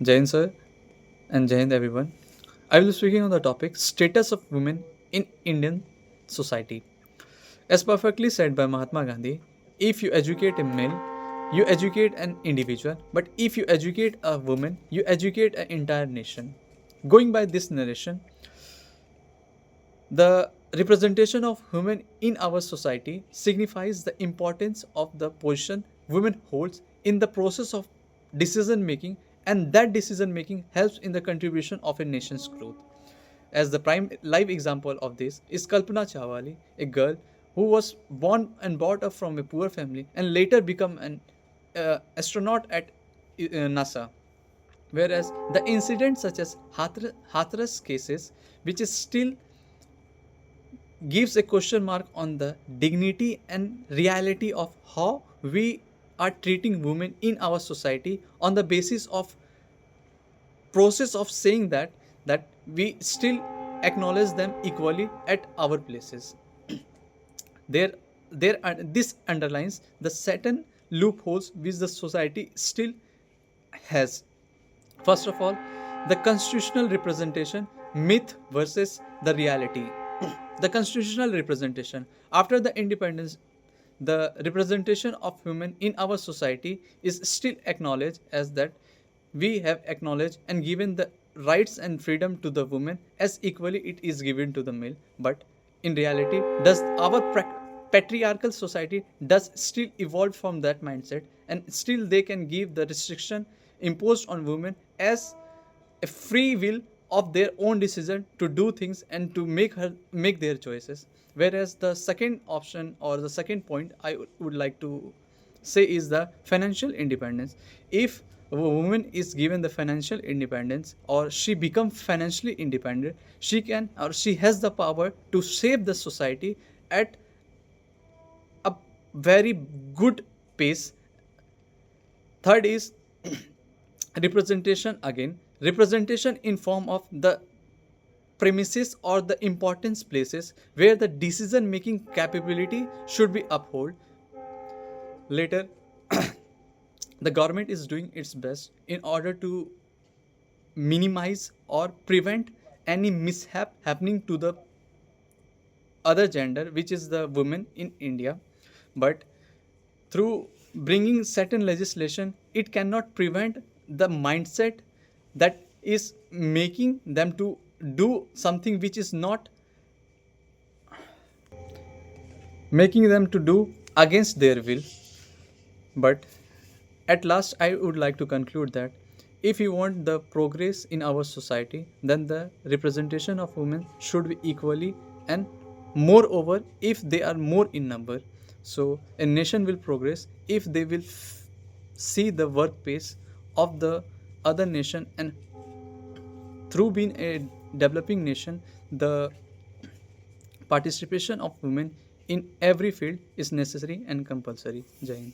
Jai Hind sir and Jai Hind everyone. I will be speaking on the topic status of women in Indian society. As perfectly said by Mahatma Gandhi, if you educate a male, you educate an individual, but if you educate a woman, you educate an entire nation. Going by this narration, the representation of women in our society signifies the importance of the position women holds in the process of decision making, and that decision making helps in the contribution of a nation's growth. As the prime live example of this is Kalpana Chawla, a girl who was born and brought up from a poor family and later become an astronaut at NASA. Whereas the incidents such as Hathras cases, which is still gives a question mark on the dignity and reality of how we are treating women in our society on the basis of process of saying that we still acknowledge them equally at our places. there this underlines the certain loopholes which the society still has. First of all, the constitutional representation myth versus the reality. The constitutional representation. After the independence, the representation of women in our society is still acknowledged as that we have acknowledged and given the rights and freedom to the women as equally it is given to the male. But in reality, does our patriarchal society does still evolve from that mindset, and still they can give the restriction imposed on women as a free will of their own decision to do things and to make their choices. Whereas the second option or the second point I would like to say is the financial independence. If a woman is given the financial independence or she becomes financially independent, she can or she has the power to save the society at a very good pace. Third is representation. Again, representation in form of the premises or the importance places where the decision making capability should be upheld. Later, the government is doing its best in order to minimize or prevent any mishap happening to the other gender, which is the women in India. But through bringing certain legislation, it cannot prevent the mindset that is making them to do something which is not making them to do against their will. But at last, I would like to conclude that if you want the progress in our society, then the representation of women should be equally, and moreover, if they are more in number. So a nation will progress if they will see the work pace of the other nation, and through being a developing nation, the participation of women in every field is necessary and compulsory. Jai Hind.